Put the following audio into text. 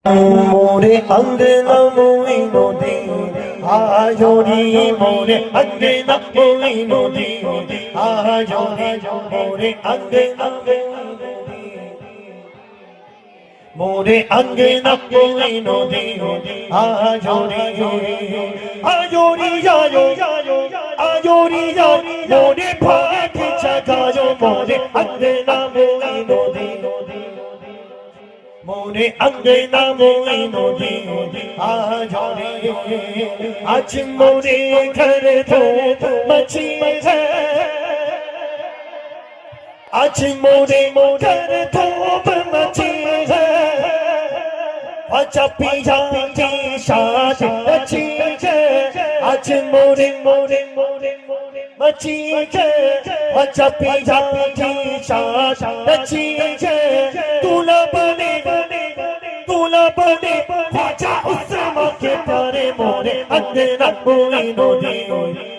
মোরে অঙ্গনা মই নদী আজরি মোরে অঙ্গনা মই নদী আজরি মোরে অঙ্গনা মোরে অঙ্গনা মই নদী আজরি আজরি যায়ো আজরি যাও মোরে পাখি জাগায়ো মোরে অঙ্গনা মই নদী মোরে অঙ্গনা মই নদী আজরে আজ মোরে ঘর তো মচি है আজ মোরে ঘর তো মচি है আচ্ছা পিয়া की साथ अच्छी है আজ মোরে মোরে মোরে मची है अच्छा पिया की साथ अच्छी है तुला बने ख्वाजा उस्मा के प्यारे मोरे अंगना कोई नदी मोरे